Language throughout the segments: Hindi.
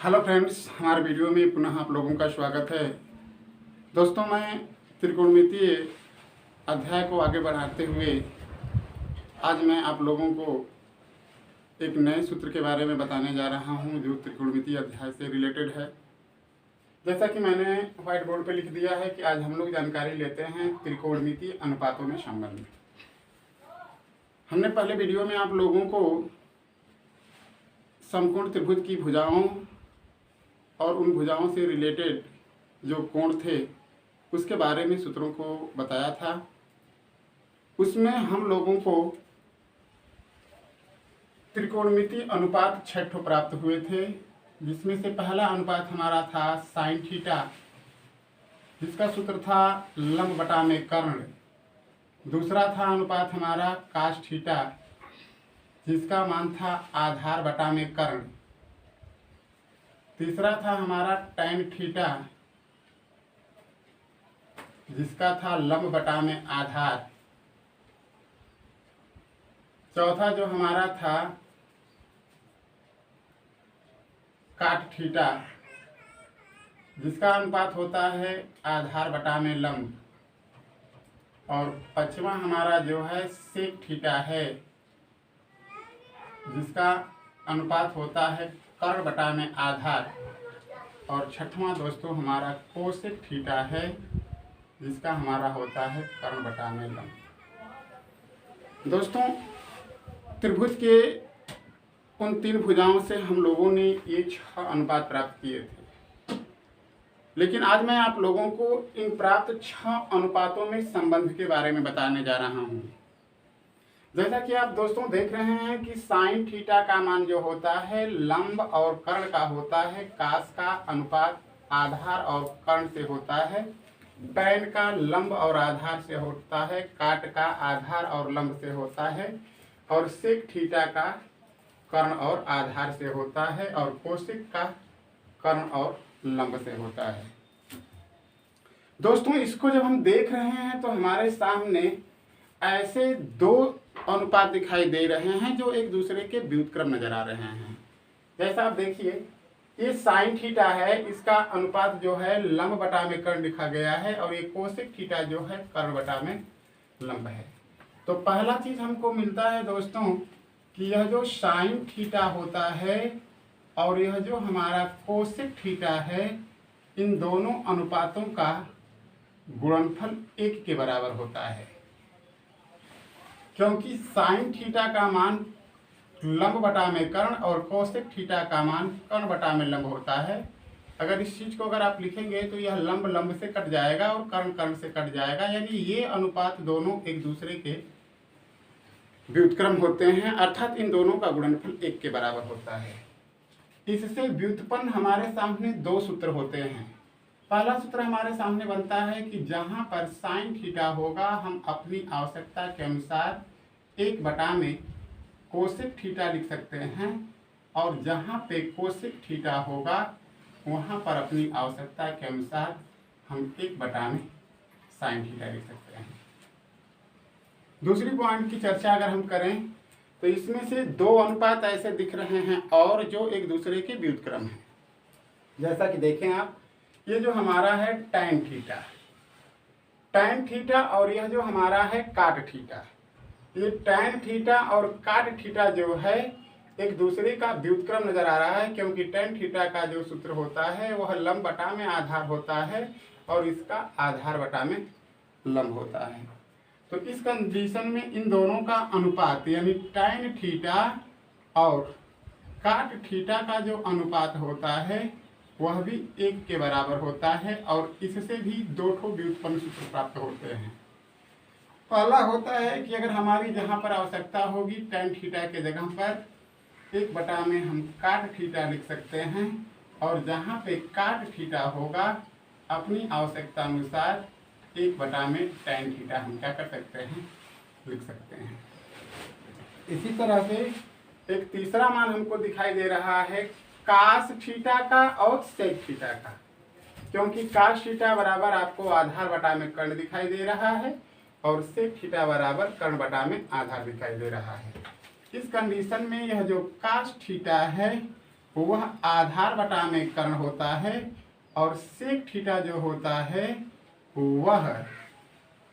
हेलो फ्रेंड्स, हमारे वीडियो में पुनः आप लोगों का स्वागत है। दोस्तों, मैं त्रिकोणमितीय अध्याय को आगे बढ़ाते हुए आज मैं आप लोगों को एक नए सूत्र के बारे में बताने जा रहा हूं जो त्रिकोणमितीय अध्याय से रिलेटेड है। जैसा कि मैंने व्हाइट बोर्ड पर लिख दिया है कि आज हम लोग जानकारी लेते हैं त्रिकोणमितीय अनुपातों में संबंध। हमने पहले वीडियो में आप लोगों को समकोण त्रिभुज की भुजाओं और उन भुजाओं से रिलेटेड जो कोण थे उसके बारे में सूत्रों को बताया था। उसमें हम लोगों को त्रिकोणमितीय अनुपात 6 प्राप्त हुए थे, जिसमें से पहला अनुपात हमारा था साइन थीटा, जिसका सूत्र था लंब बटा में कर्ण। दूसरा था अनुपात हमारा कास थीटा, जिसका मान था आधार बटा में कर्ण। तीसरा था हमारा टैन थीटा, जिसका था लंब बटा में आधार। चौथा जो हमारा था काट थीटा, जिसका अनुपात होता है आधार बटा में लंब। और पांचवा हमारा जो है सेक थीटा है, जिसका अनुपात होता है कर्ण बटा में आधार। और छठवां दोस्तों हमारा कोसेक थीटा है, जिसका हमारा होता है कर्ण बटा में लंब। दोस्तों, त्रिभुज के उन 3 भुजाओं से हम लोगों ने ये 6 अनुपात प्राप्त किए थे, लेकिन आज मैं आप लोगों को इन प्राप्त 6 अनुपातों में संबंध के बारे में बताने जा रहा हूँ। जैसा कि आप दोस्तों देख रहे हैं कि साइन थीटा का मान जो होता है लंब और कर्ण का होता है, कास का अनुपात आधार और कर्ण से होता है, टैन का लंब और आधार से होता है, काट का आधार और लंब से होता है, और सेक थीटा का कर्ण और आधार से होता है, और कोसेक का कर्ण और लंब से होता है। दोस्तों, इसको जब हम देख रहे हैं तो हमारे सामने ऐसे 2 अनुपात दिखाई दे रहे हैं जो एक दूसरे के व्युत्क्रम नजर आ रहे हैं। जैसा आप देखिए, ये साइन थीटा है, इसका अनुपात जो है लंब बटा में कर्ण लिखा गया है, और ये कोसेक थीटा जो है कर्ण बटा में लंब है। तो पहला चीज हमको मिलता है दोस्तों कि यह जो साइन थीटा होता है और यह जो हमारा कोसेक थीटा है, इन दोनों अनुपातों का गुणनफल 1 के बराबर होता है, क्योंकि साइन थीटा का मान लंब बटा में कर्ण और कोसेक थीटा का मान कर्ण बटा में लंब होता है। अगर इस चीज को अगर आप लिखेंगे तो यह लंब लंब से कट जाएगा और कर्ण कर्ण से कट जाएगा, यानी ये अनुपात दोनों एक दूसरे के व्युत्क्रम होते हैं, अर्थात इन दोनों का गुणनफल 1 के बराबर होता है। इससे व्युत्पन्न हमारे सामने 2 सूत्र होते हैं। पहला सूत्र हमारे सामने बनता है कि जहां पर साइन थीटा होगा हम अपनी आवश्यकता के अनुसार 1 बटा में कोसेक थीटा लिख सकते हैं, और जहां पे कोसेक थीटा होगा वहां पर अपनी आवश्यकता के अनुसार हम 1 बटा में साइन थीटा लिख सकते हैं। दूसरी पॉइंट की चर्चा अगर हम करें तो इसमें से 2 अनुपात ऐसे दिख रहे हैं और जो एक दूसरे के व्युत्क्रम हैं। जैसा कि देखें आप, ये जो हमारा है टैन थीटा और यह जो हमारा है काट थीटा। ये टैन थीटा और काट थीटा जो है एक दूसरे का व्युत्क्रम नजर आ रहा है, क्योंकि टैन थीटा का जो सूत्र होता है वह लंब बटा में आधार होता है और इसका आधार बटा में लंब होता है। तो इस कंडीशन में इन दोनों का अनुपात यानी टैन थीटा और काट थीटा का जो अनुपात होता है वह भी 1 के बराबर होता है, और इससे भी 2 व्युत्पन्न सूत्र प्राप्त होते हैं। पहला होता है कि अगर हमारी जहाँ पर आवश्यकता होगी टैन थीटा के जगह पर 1 बटा में हम काट थीटा लिख सकते हैं, और जहाँ पे काट थीटा होगा अपनी आवश्यकता अनुसार 1 बटा में टैन थीटा हम क्या कर सकते हैं, लिख सकते हैं। इसी तरह से एक तीसरा मान हमको दिखाई दे रहा है कास थीटा का और सेक थीटा का, क्योंकि कास थीटा बराबर आपको आधार बटा में कर्ण दिखाई दे रहा है और सेक थीटा बराबर कर्ण बटा में आधार दिखाई दे रहा है। इस कंडीशन में यह जो कास थीटा है वह आधार बटा में कर्ण होता है और सेक थीटा जो होता है वह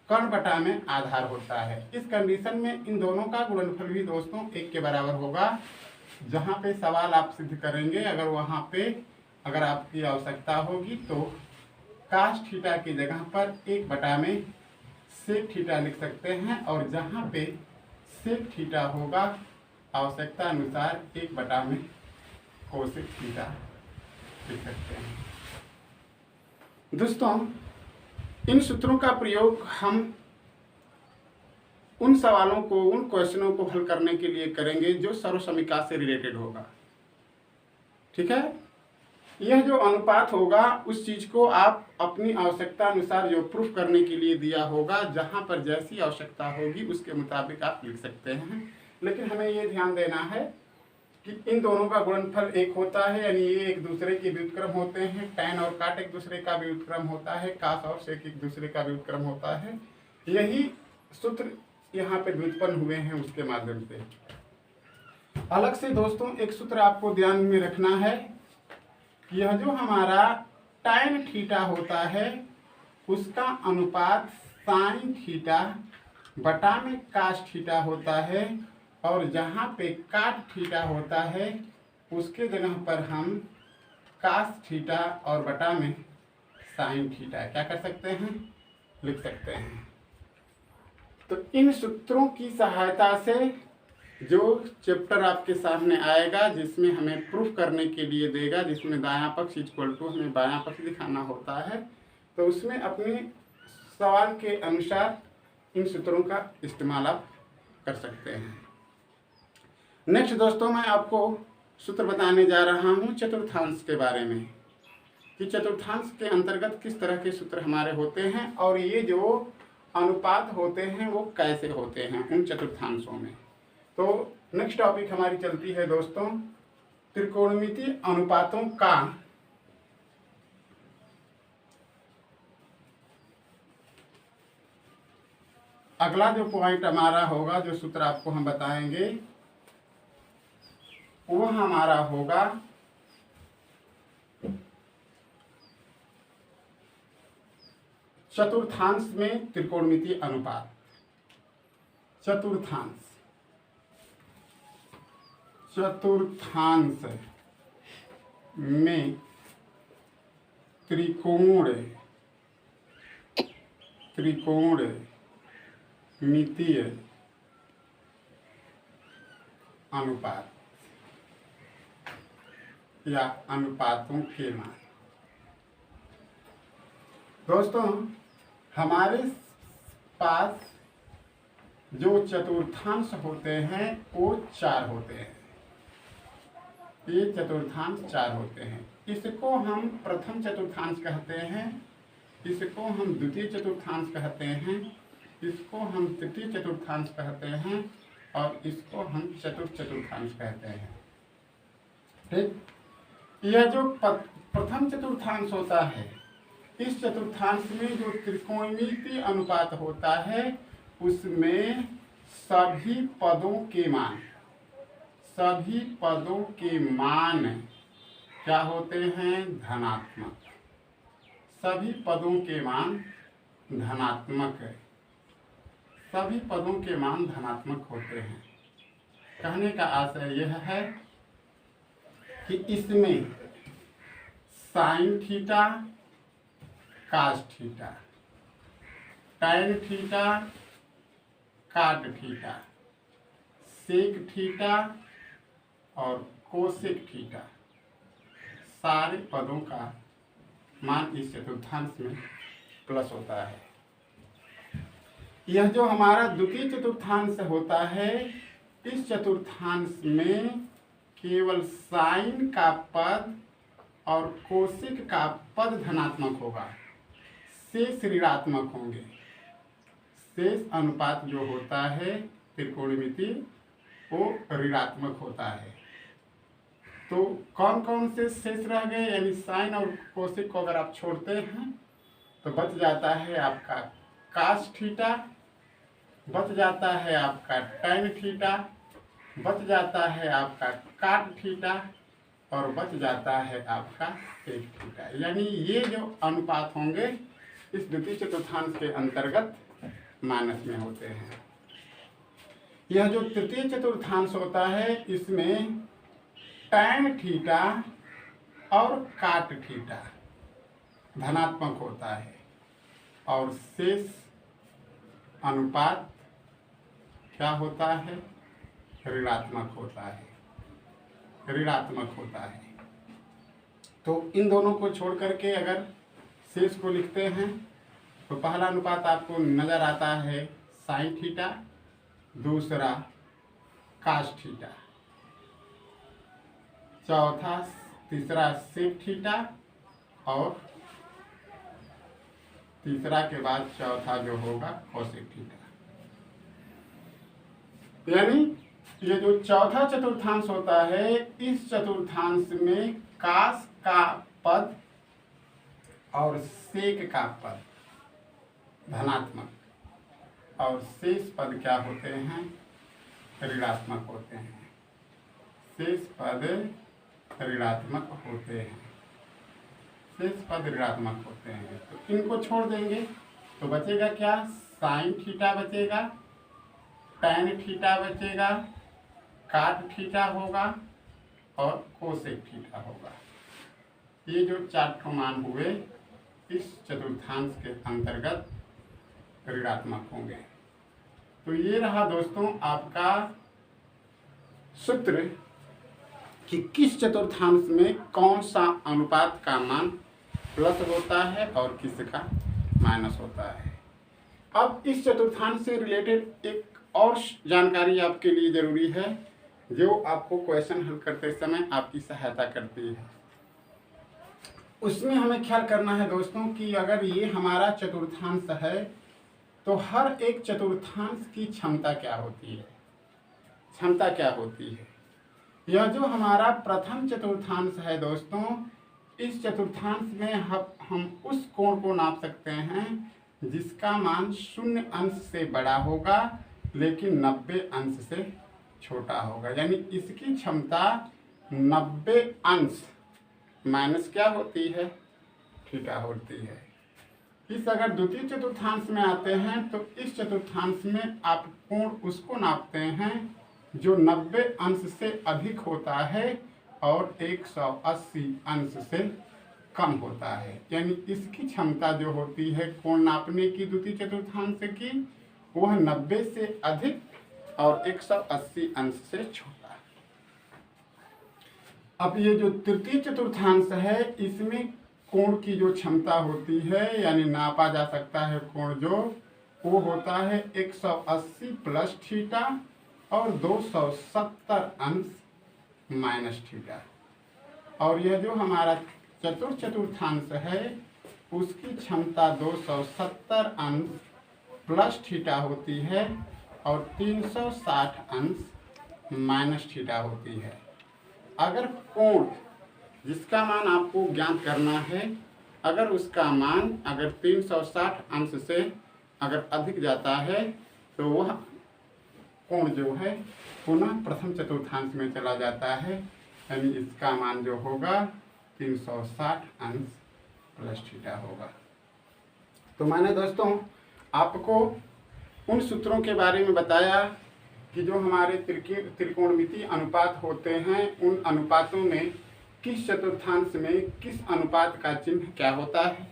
कर्ण बटा में आधार होता है। इस कंडीशन में इन दोनों का गुणनफल भी दोस्तों 1 के बराबर होगा। जहाँ पे सवाल आप सिद्ध करेंगे अगर आपकी आवश्यकता होगी तो कास थीटा की जगह पर 1 बटा में सेक थीटा लिख सकते हैं और जहाँ पे सेक थीटा होगा आवश्यकता अनुसार 1 बटा में कोसेक थीटा लिख सकते हैं। दोस्तों इन सूत्रों का प्रयोग हम उन सवालों को, उन क्वेश्चनों को हल करने के लिए करेंगे जो सर्वसमीका से रिलेटेड होगा। ठीक है, यह जो अनुपात होगा उस चीज को आप अपनी आवश्यकता अनुसार जो प्रूफ करने के लिए दिया होगा, जहां पर जैसी आवश्यकता होगी उसके मुताबिक आप लिख सकते हैं। लेकिन हमें ये ध्यान देना है कि इन दोनों का गुणनफल 1 होता है, यानी ये एक दूसरे के व्युत्क्रम होते हैं। टैन और काट एक दूसरे का व्युत्क्रम होता है, कास और सेक एक दूसरे का व्युत्क्रम होता है। यही सूत्र यहाँ पे व्युत्पन्न हुए हैं उसके माध्यम से। अलग से दोस्तों एक सूत्र आपको ध्यान में रखना है, यह जो हमारा टैन थीटा होता है उसका अनुपात साइन थीटा बटा में कास थीटा होता है और जहाँ पे काट थीटा होता है उसके जगह पर हम कास थीटा और बटा में साइन थीटा क्या कर सकते हैं, लिख सकते हैं। तो इन सूत्रों की सहायता से जो चैप्टर आपके सामने आएगा जिसमें हमें प्रूफ करने के लिए देगा, जिसमें दायां पक्ष इक्वल टू हमें बायां पक्ष दिखाना होता है, तो उसमें अपने सवाल के अनुसार इन सूत्रों का इस्तेमाल आप कर सकते हैं। नेक्स्ट दोस्तों मैं आपको सूत्र बताने जा रहा हूं चतुर्थांश के बारे में, कि चतुर्थांश के अंतर्गत किस तरह के सूत्र हमारे होते हैं और ये जो अनुपात होते हैं वो कैसे होते हैं उन चतुर्थांशों में। तो नेक्स्ट टॉपिक हमारी चलती है दोस्तों त्रिकोणमितीय अनुपातों का अगला जो पॉइंट हमारा होगा, जो सूत्र आपको हम बताएंगे वो हमारा होगा चतुर्थांश में त्रिकोणमितीय अनुपात। चतुर्थांश में त्रिकोणमितीय अनुपात या अनुपातों के मान। दोस्तों हमारे पास जो चतुर्थांश होते हैं वो 4 होते हैं। ये चतुर्थांश 4 होते हैं। इसको हम प्रथम चतुर्थांश कहते हैं, इसको हम द्वितीय चतुर्थांश कहते हैं, इसको हम तृतीय चतुर्थांश कहते हैं और इसको हम चतुर्थ चतुर्थांश कहते हैं। ठीक, यह जो प्रथम चतुर्थांश होता है, इस चतुर्थांश में जो त्रिकोणमितीय अनुपात होता है उसमें सभी पदों के मान क्या होते हैं, धनात्मक। सभी पदों के मान धनात्मक है, सभी पदों के मान धनात्मक होते हैं। कहने का आशय यह है कि इसमें sine theta, cos theta, tan theta, cot theta, sec theta और कोसेक थीटा सारे पदों का मान इस चतुर्थांश में प्लस होता है। यह जो हमारा द्वितीय चतुर्थांश होता है, इस चतुर्थांश में केवल साइन का पद और कोसेक का पद धनात्मक होगा, शेष ऋणात्मक होंगे। शेष अनुपात जो होता है त्रिकोणमितीय वो ऋणात्मक होता है। तो कौन कौन से शेष रह गए, यानी साइन और कोसेक को अगर आप छोड़ते हैं तो बच जाता है आपका कास थीटा, बच जाता है आपका टैन थीटा, बच जाता है आपका काट थीटा और बच जाता है आपका 1 थीटा। यानी ये जो अनुपात होंगे इस द्वितीय चतुर्थांश के अंतर्गत माइनस में होते हैं। यह जो तृतीय चतुर्थांश होता है इसमें टैन थीटा और काट थीटा धनात्मक होता है और शेष अनुपात क्या होता है, ऋणात्मक होता है, ऋणात्मक होता है। तो इन दोनों को छोड़ करके अगर शेष को लिखते हैं तो पहला अनुपात आपको नजर आता है साइन थीटा, दूसरा कास थीटा, चौथा तीसरा सेक थीटा और तीसरा के बाद चौथा जो होगा कोसेक थीटा। यानी ये जो चौथा चतुर्थांश होता है इस चतुर्थांश में कास का पद और सेक का पद धनात्मक और शेष पद क्या होते हैं, ऋणात्मक होते हैं। शेष पद ऋणात्मक होते हैं, शेष पद ऋणात्मक होते हैं। तो इनको छोड़ देंगे तो बचेगा क्या, साइन थीटा बचेगा, टैन थीटा बचेगा, काट थीटा होगा और कोसेक थीटा होगा। ये जो 4 मान हुए इस चतुर्थांश के अंतर्गत ऋणात्मक होंगे। तो ये रहा दोस्तों आपका सूत्र कि किस चतुर्थांश में कौन सा अनुपात का मान प्लस होता है और किसका माइनस होता है। अब इस चतुर्थांश से रिलेटेड एक और जानकारी आपके लिए जरूरी है जो आपको क्वेश्चन हल करते समय आपकी सहायता करती है। उसमें हमें ख्याल करना है दोस्तों कि अगर ये हमारा चतुर्थांश है तो हर एक चतुर्थांश की क्षमता क्या होती है, क्षमता क्या होती है। यह जो हमारा प्रथम चतुर्थांश है दोस्तों, इस चतुर्थांश में हम उस कोण को नाप सकते हैं जिसका मान 0 अंश से बड़ा होगा लेकिन 90 अंश से छोटा होगा। यानी इसकी क्षमता 90 अंश माइनस क्या होती है, थीटा होती है। इस अगर द्वितीय चतुर्थांश में आते हैं तो इस चतुर्थांश में आप कोण उसको नापते हैं जो 90 अंश से अधिक होता है और 180 अंश से कम होता है। यानी इसकी क्षमता जो होती है कोण नापने की द्वितीय चतुर्थांश की वह 90 से अधिक और 180 अंश से छोटा। अब ये जो तृतीय चतुर्थांश है इसमें कोण की जो क्षमता होती है यानी नापा जा सकता है कोण जो वो होता है 180 प्लस थीटा और 270 अंश माइनस थीटा। और यह जो हमारा चतुर्थांश है उसकी क्षमता 270 अंश प्लस थीटा होती है और 360 अंश माइनस थीटा होती है। अगर कोण जिसका मान आपको ज्ञात करना है अगर उसका मान अगर 360 अंश से अगर अधिक जाता है तो वह कोण जो है पुनः प्रथम चतुर्थांश में चला जाता है। यानी इसका मान जो होगा 360 अंश प्लस थीटा होगा। तो मैंने दोस्तों आपको उन सूत्रों के बारे में बताया कि जो हमारे त्रिकोणमितीय अनुपात होते हैं उन अनुपातों में किस चतुर्थांश में किस अनुपात का चिन्ह क्या होता है।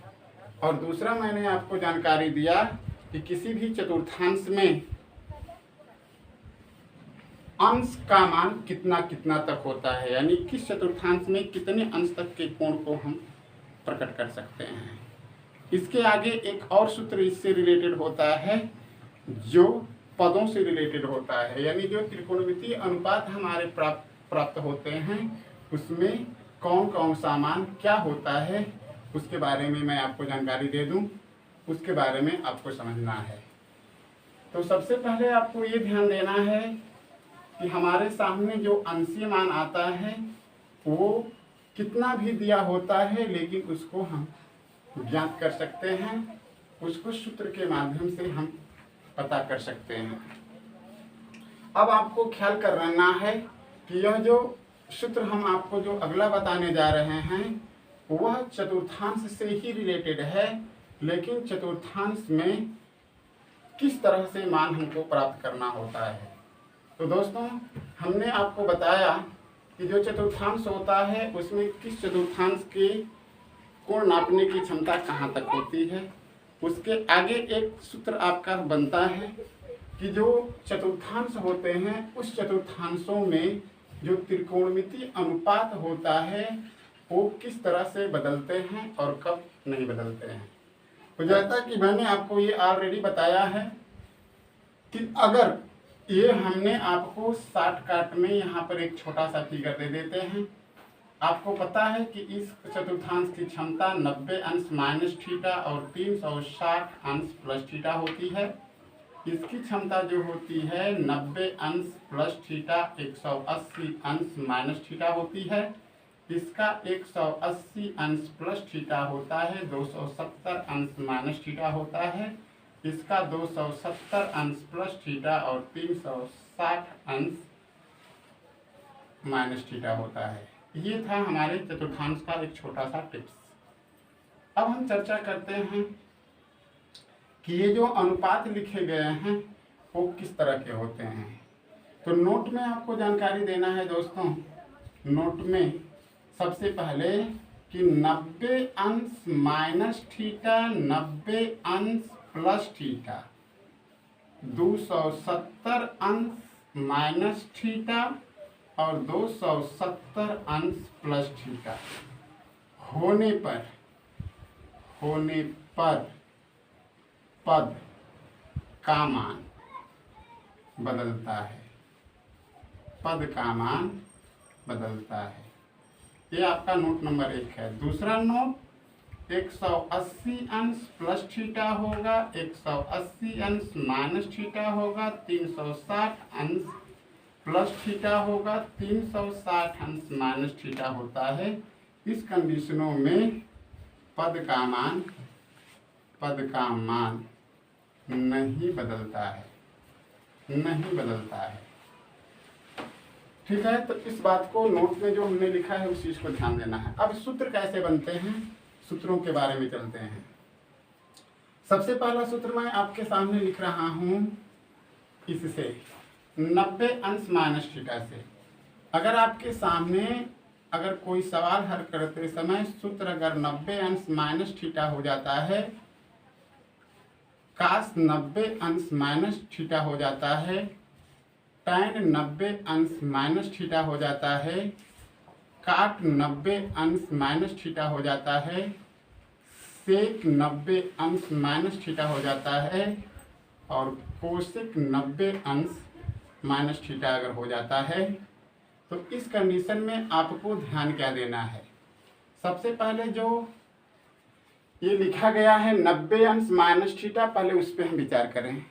और दूसरा मैंने आपको जानकारी दिया कि किसी भी चतुर्थांश में अंश का मान कितना कितना तक होता है, यानी किस चतुर्थांश में कितने अंश तक के कोण को हम प्रकट कर सकते हैं। इसके आगे एक और सूत्र इससे रिलेटेड होता है जो पदों से रिलेटेड होता है। यानी जो त्रिकोणमितीय अनुपात हमारे प्राप्त होते हैं उसमें कौन कौन सा मान क्या होता है उसके बारे में मैं आपको जानकारी दे दूं, उसके बारे में आपको समझना है। तो सबसे पहले आपको ये ध्यान देना है कि हमारे सामने जो अंशीय मान आता है वो कितना भी दिया होता है लेकिन उसको हम ज्ञात कर सकते हैं, उसको सूत्र के माध्यम से हम पता कर सकते हैं। अब आपको ख्याल करना है कि यह जो सूत्र हम आपको जो अगला बताने जा रहे हैं वह चतुर्थांश से ही रिलेटेड है, लेकिन चतुर्थांश में किस तरह से मान हमको प्राप्त करना होता है। तो दोस्तों, हमने आपको बताया कि जो चतुर्थांश होता है उसमें किस चतुर्थांश के कोण नापने की क्षमता कहाँ तक होती है। उसके आगे एक सूत्र आपका बनता है कि जो चतुर्थांश होते हैं उस चतुर्थांशों में जो त्रिकोणमितीय अनुपात होता है वो किस तरह से बदलते हैं और कब नहीं बदलते हैं। तो जैसा कि मैंने आपको ये ऑलरेडी बताया है कि अगर ये हमने आपको शॉर्टकट में यहाँ पर एक छोटा सा फिगर दे देते हैं। आपको पता है कि इस चतुर्थांश की क्षमता 90 अंश माइनस थीटा और 360 अंश प्लस थीटा होती है। इसकी क्षमता जो होती है 90 अंश प्लस थीटा 180 अंश माइनस थीटा होती है। इसका 180 अंश प्लस थीटा होता है 270 अंश माइनस थीटा होता है। इसका 270 अंश प्लस थीटा और 360 अंश माइनस थीटा होता है। ये था हमारे चतुर्थांश का एक छोटा सा टिप्स। अब हम चर्चा करते हैं कि ये जो अनुपात लिखे गए हैं वो किस तरह के होते हैं। तो नोट में आपको जानकारी देना है दोस्तों। नोट में सबसे पहले कि 90 अंश माइनस थीटा 90 अंश प्लस थीटा 270 अंश माइनस थीटा और 270 अंश प्लस थीटा होने पर पद का मान बदलता है। पद का मान बदलता है। ये आपका नोट नंबर 1 है। दूसरा नोट 180 अंश प्लस थीटा होगा, 180 अंश माइनस थीटा होगा, 360 अंश प्लस थीटा होगा, 360 अंश माइनस थीटा होता है। इस कंडीशनों में पद का मान नहीं बदलता है। ठीक है, तो इस बात को नोट में जो हमने लिखा है उस चीज को ध्यान देना है। अब सूत्र कैसे बनते हैं, सूत्रों के बारे में चलते हैं। सबसे पहला सूत्र मैं आपके सामने लिख रहा हूं इससे 90 अंश माइनस थीटा से। अगर आपके सामने अगर कोई सवाल हल करते समय सूत्र अगर 90 अंश माइनस थीटा हो जाता है, काश 90 अंश माइनस थीटा हो जाता है, tan 90 अंश माइनस थीटा हो जाता है, काट 90 अंश माइनस थीटा हो जाता है, सेक 90 अंश माइनस थीटा हो जाता है और कोसेक 90 अंश माइनस थीटा अगर हो जाता है, तो इस कंडीशन में आपको ध्यान क्या देना है। सबसे पहले जो ये लिखा गया है 90 अंश माइनस थीटा, पहले उस पर हम विचार करें।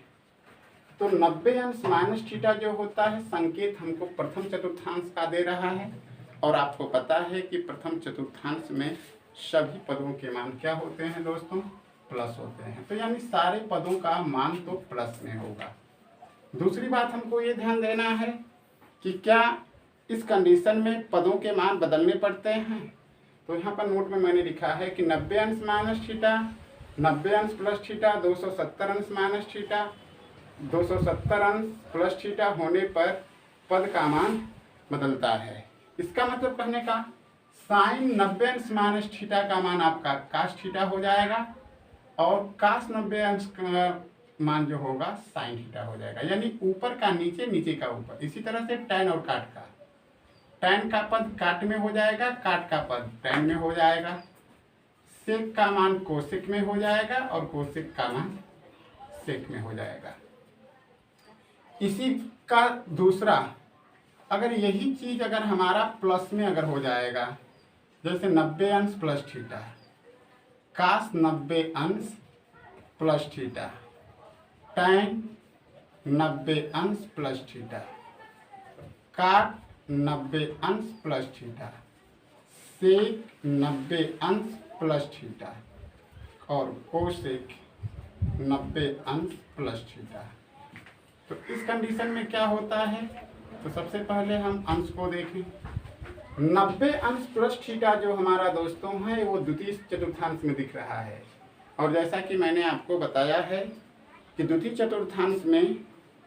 तो 90 अंश माइनस थीटा जो होता है संकेत हमको प्रथम चतुर्थांश का दे रहा है और आपको पता है कि प्रथम चतुर्थांश में सभी पदों के मान क्या होते हैं दोस्तों, प्लस होते हैं। तो यानी सारे पदों का मान तो प्लस में होगा। दूसरी बात हमको ये ध्यान देना है कि क्या इस कंडीशन में पदों के मान बदलने पड़ते हैं। तो यहाँ पर नोट में मैंने लिखा है कि 90 अंश माइनस थीटा 90 अंश प्लस थीटा 270 अंश माइनस थीटा 270 अंश प्लस थीटा होने पर पद का मान बदलता है। इसका मतलब कहने का साइन 90 अंश माइनस थीटा का मान आपका कास थीटा हो जाएगा और कास 90 अंश का मान जो होगा साइन थीटा हो जाएगा। यानी ऊपर का नीचे, नीचे का ऊपर। इसी तरह से टैन और काट का, टैन का पद काट में हो जाएगा, काट का पद टैन में हो जाएगा, सेक का मान कोसेक में हो जाएगा और कोसेक का मान सेक में हो जाएगा। इसी का दूसरा, अगर यही चीज अगर हमारा प्लस में अगर हो जाएगा, जैसे 90 अंश प्लस थीटा, कास 90 अंश प्लस थीटा, टैन 90 अंश प्लस थीटा, काट 90 अंश प्लस थीटा, सेक 90 अंश प्लस थीटा और कोसेक 90 अंश प्लस थीटा। तो इस कंडीशन में क्या होता है, तो सबसे पहले हम अंश को देखें। 90 अंश प्लस थीटा जो हमारा दोस्तों है वो द्वितीय चतुर्थांश में दिख रहा है। और जैसा कि मैंने आपको बताया है कि द्वितीय चतुर्थांश में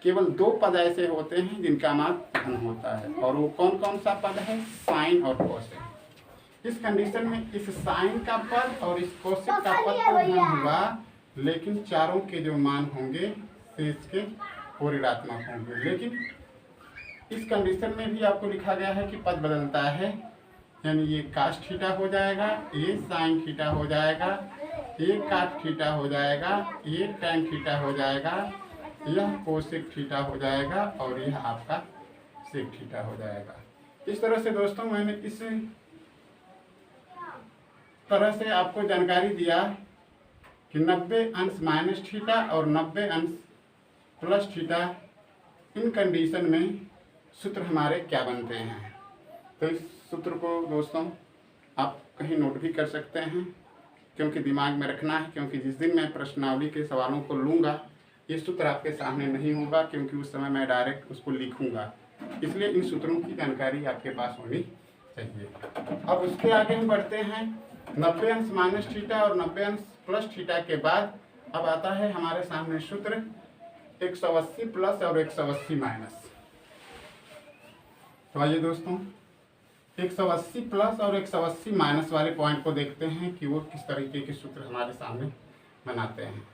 केवल 2 पद ऐसे होते हैं जिनका मान धन होता है, और वो कौन कौन सा पद है? साइन और कोसेक। इस कंडीशन में इस साइन का पद और इस कोसेक का पद तो धन हुआ, लेकिन चारों के जो मान होंगे शेष के वो ऋणात्मक होंगे। लेकिन इस कंडीशन में भी आपको लिखा गया है कि पद बदलता है, यानी ये कास थीटा हो जाएगा, ये साइन थीटा हो जाएगा, ये काट थीटा हो जाएगा, ये टैन थीटा हो जाएगा, यह कोसेक थीटा हो जाएगा, और यह आपका सेक थीटा हो जाएगा। इस तरह से दोस्तों मैंने इस तरह से आपको जानकारी दिया कि 90 अंश माइनस थीटा और 90 अंश प्लस थीटा, इन कंडीशन में सूत्र हमारे क्या बनते हैं। तो इस सूत्र को दोस्तों आप कहीं नोट भी कर सकते हैं, क्योंकि दिमाग में रखना है, क्योंकि जिस दिन मैं प्रश्नावली के सवालों को लूँगा ये सूत्र आपके सामने नहीं होगा, क्योंकि उस समय मैं डायरेक्ट उसको लिखूँगा। इसलिए इन सूत्रों की जानकारी आपके पास होनी चाहिए। अब उसके आगे हम बढ़ते हैं। 90 अंश माइनस थीटा और 90 अंश प्लस थीटा के बाद अब आता है हमारे सामने सूत्र 180 प्लस और 180 माइनस। तो आइए दोस्तों 180 प्लस और 180 माइनस वाले पॉइंट को देखते हैं कि वो किस तरीके के सूत्र हमारे सामने बनाते हैं।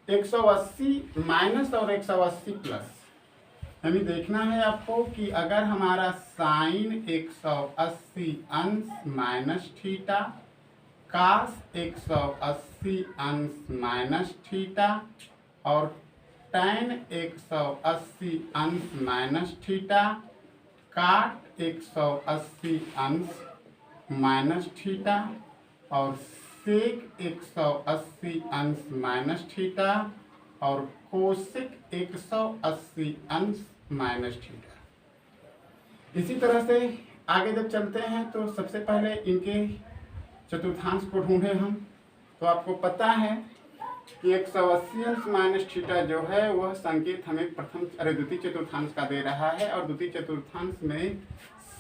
180 माइनस और 180 प्लस, यानी देखना है आपको कि अगर हमारा साइन 180 अंश माइनस थीटा, कास 180 अंश माइनस थीटा और टैन 180 अंश माइनस थीटा, काट 180 अंश माइनस थीटा और सेक 180 अंश माइनस थीटा और कोसेक 180 अंश माइनस थीटा। इसी तरह से आगे जब चलते हैं तो सबसे पहले इनके चतुर्थांश को ढूंढे हम, तो आपको पता है कि 180 अंश माइनस थीटा जो है वह संकेत हमें द्वितीय चतुर्थांश का दे रहा है, और द्वितीय चतुर्थांश में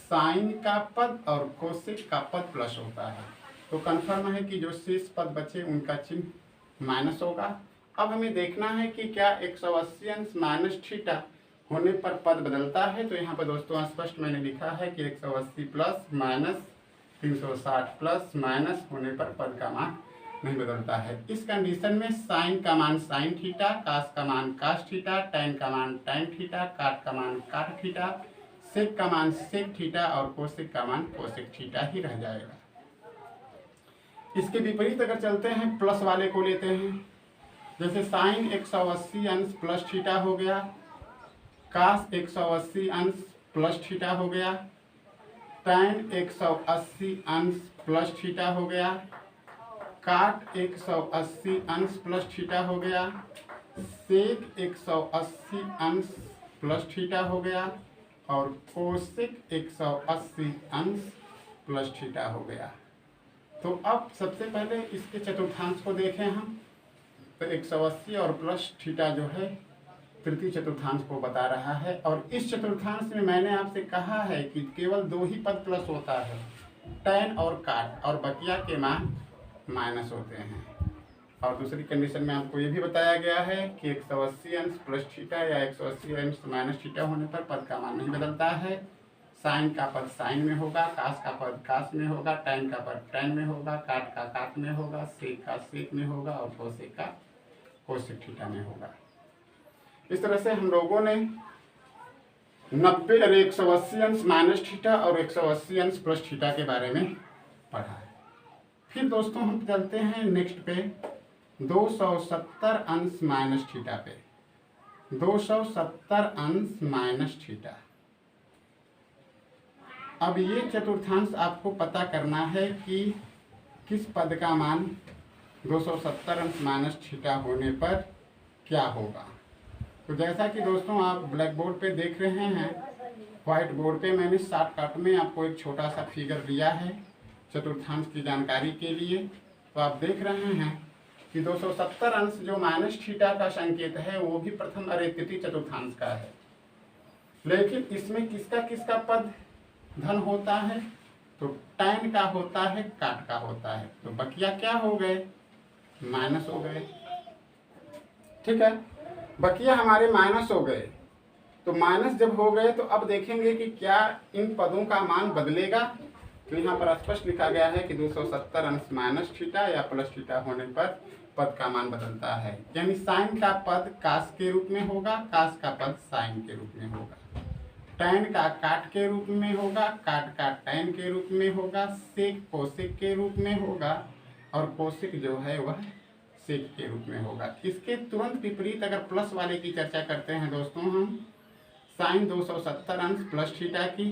साइन का पद और कोसेक का पद प्लस होता है। तो कंफर्म है कि जो शेष पद बचे उनका चिन्ह माइनस होगा। अब हमें देखना है कि क्या 180 अंश माइनस थीटा होने पर पद बदलता है। तो यहाँ पर दोस्तों स्पष्ट मैंने लिखा है कि 180 प्लस माइनस 360 प्लस माइनस होने पर पद का मान नहीं बदलता है। इस कंडीशन में साइन का मान साइन थीटा, कास का मान कास थीटा, टैन का मान टैन थीटा, काट का मान काट थीटा, सेक का मान सेक थीटा और कोसेक का मान कोसेक थीटा ही रह जाएगा। इसके विपरीत अगर चलते हैं, प्लस वाले को लेते हैं। जैसे साइन 180 अंश प्लस थीटा हो गया, कास 180 अंश प्लस थीटा हो गया, टैन 180 अंश प्लस थीटा हो गया, काट 180 अंश प्लस थीटा हो गया, सेक 180 अंश प्लस थीटा हो गया और कोसेक 180 अंश प्लस थीटा हो गया। तो अब सबसे पहले इसके चतुर्थांश को देखें हम। तो 180 और प्लस थीटा जो है तृतीय चतुर्थांश को बता रहा है, और इस चतुर्थांश में मैंने आपसे कहा है कि केवल 2 ही पद प्लस होता है, टैन और काट, और बकिया के मान माइनस होते हैं। और दूसरी कंडीशन में आपको ये भी बताया गया है कि 180 अंश प्लस थीटा या 180 अंश माइनस थीटा होने पर पद का मान नहीं बदलता है। साइन का पद साइन में होगा, कास का पद कास में होगा, टैन का पद टैन में होगा, काट का काट में होगा, सेक का सेक में होगा और कोसेक का कोसेक थीटा में होगा। इस तरह से हम लोगों ने 90 और 180 अंश माइनस थीटा और 180 अंश प्लस थीटा के बारे में पढ़ा है। फिर दोस्तों हम चलते हैं नेक्स्ट पे 270 अंश माइनस थीटा पे। 270 अंश माइनस थीटा। अब ये चतुर्थांश आपको पता करना है कि किस पद का मान 270 अंश माइनस थीटा होने पर क्या होगा। तो जैसा कि दोस्तों आप ब्लैक बोर्ड पे देख रहे हैं, व्हाइट बोर्ड पे मैंने शॉर्टकट में आपको एक छोटा सा फिगर दिया है चतुर्थांश की जानकारी के लिए। तो आप देख रहे हैं कि 270 अंश जो माइनस थीटा का संकेत है वो भी प्रथम तृतीय चतुर्थांश का है, लेकिन इसमें किसका किसका पद धन होता है, तो tan का होता है काट का होता है, तो बकिया क्या हो गए, माइनस हो गए। ठीक है, बकिया हमारे माइनस हो गए। तो माइनस जब हो गए तो अब देखेंगे कि क्या इन पदों का मान बदलेगा। तो यहाँ पर स्पष्ट लिखा गया है कि 270 अंश माइनस थीटा या प्लस थीटा होने पर पद का मान बदलता है, यानी साइन का पद कास के रूप में होगा, कास का पद साइन के रूप में होगा, टैन का काट के रूप में होगा, काट का टैन के रूप में होगा, सेक कोसेक के रूप में होगा, और कोसेक जो है वह सेक के रूप में होगा। इसके तुरंत विपरीत अगर प्लस वाले की चर्चा करते हैं दोस्तों हम, साइन 270 अंश प्लस थीटा की,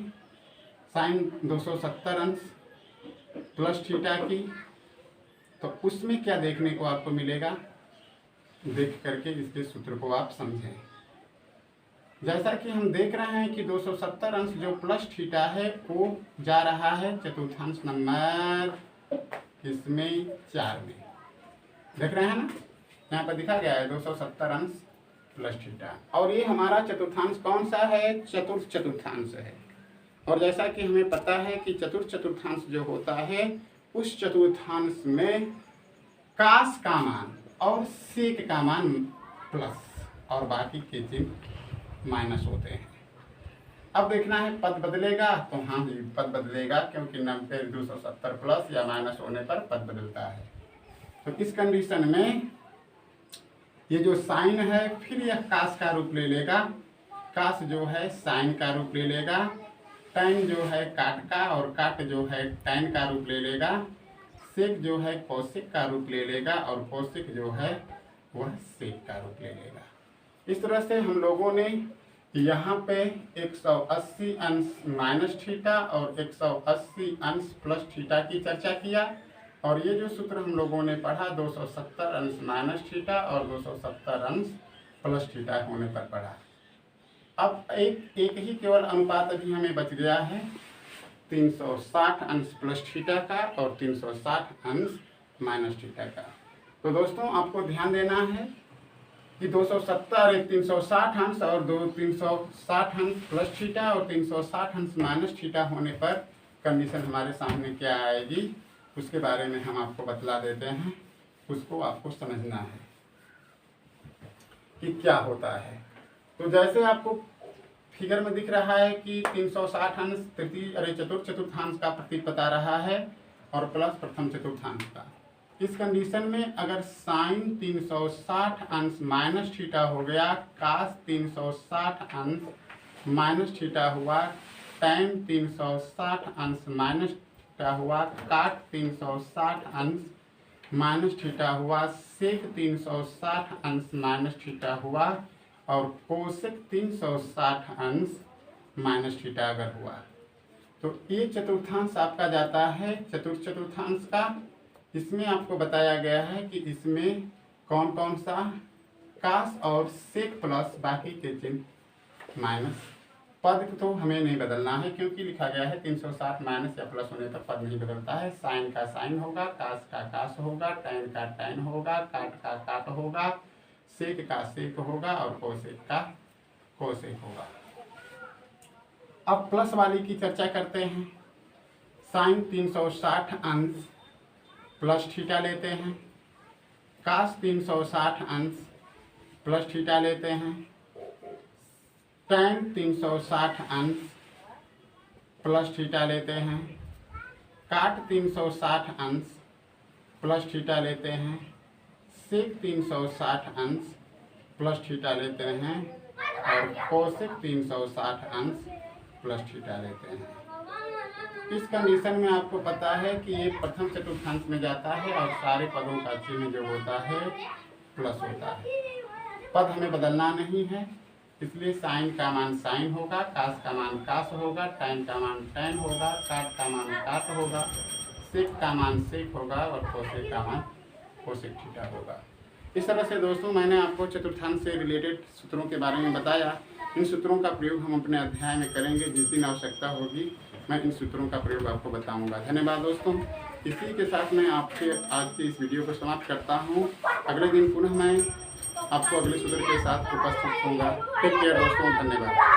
साइन 270 अंश प्लस थीटा की, तो उसमें क्या देखने को आपको मिलेगा, देख करके इसके सूत्र को आप समझें। जैसा कि हम देख रहे हैं कि 270 अंश जो प्लस थीटा है वो जा रहा है चतुर्थांश नंबर इसमें 4 में, देख रहे हैं ना, यहाँ पर दिखा गया है 270 अंश प्लस थीटा, और ये हमारा चतुर्थांश कौन सा है, चतुर्थ चतुर्थांश है। और जैसा कि हमें पता है कि चतुर्थ चतुर्थांश जो होता है उस चतुर्थांश में कास का मान और सेक का मान प्लस और बाकी के चिन्ह माइनस होते हैं। अब देखना है पद बदलेगा, तो हाँ ये पद बदलेगा, क्योंकि 90 270 प्लस या माइनस होने पर पद बदलता है। तो इस कंडीशन में ये जो साइन है फिर यह कास का रूप ले लेगा, कास जो है साइन का रूप ले लेगा, टैन जो है काट का और काट जो है टैन का रूप ले लेगा, सेक जो है कोसेक का रूप ले लेगा और कोसेक जो है वह सेक का रूप ले लेगा। इस तरह से हम लोगों ने यहाँ पे 180 अंश माइनस थीटा और 180 अंश प्लस थीटा की चर्चा किया, और ये जो सूत्र हम लोगों ने पढ़ा 270 अंश माइनस थीटा और 270 अंश प्लस थीटा होने पर पढ़ा। अब एक ही केवल अनुपात अभी हमें बच गया है 360 अंश प्लस थीटा का और 360 अंश माइनस थीटा का। तो दोस्तों आपको ध्यान देना है कि 270 एक 360 अंश और 360 अंश प्लस थीटा और 360 अंश माइनस थीटा होने पर कंडीशन हमारे सामने क्या आएगी, उसके बारे में हम आपको बतला देते हैं, उसको आपको समझना है कि क्या होता है। तो जैसे आपको फिगर में दिख रहा है कि 360 अंश चतुर्थ चतुर्थांश का प्रतीक बता रहा है और प्लस प्रथम चतुर्थांश का। इस कंडीशन में अगर साइन 360 अंश माइनस थीटा हो गया, कास 360 अंश माइनस थीटा हुआ, टैन 360 अंश माइनस थीटा हुआ, काट 360 अंश माइनस थीटा हुआ, सेक 360 अंश माइनस थीटा हुआ और कोसेक 360 अंश माइनस थीटा अगर हुआ, तो ये चतुर्थांश आपका जाता है चतुर्थ चतुर्थांश का। इसमें आपको बताया गया है कि इसमें कौन कौन सा कास और सेक प्लस बाकी के चिन्ह माइनस। पद तो हमें नहीं बदलना है क्योंकि लिखा गया है 360 माइनस या प्लस होने पर पद नहीं बदलता है। साइन का साइन होगा, कास का कास होगा, टैन का टैन होगा, काट का काट होगा, सेक का सेक होगा और कोसेक का कोसेक होगा। अब प्लस वाली की चर्चा करते हैं। साइन 360 अंश प्लस थीटा लेते हैं, कास 360 अंश प्लस थीटा लेते हैं, टैन 360 अंश प्लस थीटा लेते हैं, काट 360 अंश प्लस थीटा लेते हैं, सेक 360 अंश प्लस थीटा लेते हैं और कोसेक 360 अंश प्लस थीटा लेते हैं। इस कंडीशन में आपको पता है कि ये प्रथम चतुर्थांश में जाता है और सारे पदों का चिन्ह जो होता है प्लस होता है। पद हमें बदलना नहीं है, इसलिए साइन का मान साइन होगा, कास का मान कास होगा, टैन का मान टैन होगा, काट का मान काट होगा, सेक का मान सेक होगा और कोसेक का मान कोसेक थीटा होगा। इस तरह से दोस्तों मैंने आपको चतुर्थांश से रिलेटेड सूत्रों के बारे में बताया। इन सूत्रों का प्रयोग हम अपने अध्याय में करेंगे, जिस दिन आवश्यकता होगी मैं इन सूत्रों का प्रयोग आपको बताऊंगा। धन्यवाद दोस्तों। इसी के साथ मैं आपके आज की इस वीडियो को समाप्त करता हूँ। अगले दिन पुनः मैं आपको अगले सूत्र के साथ उपस्थित होऊंगा। टेक केयर दोस्तों, धन्यवाद।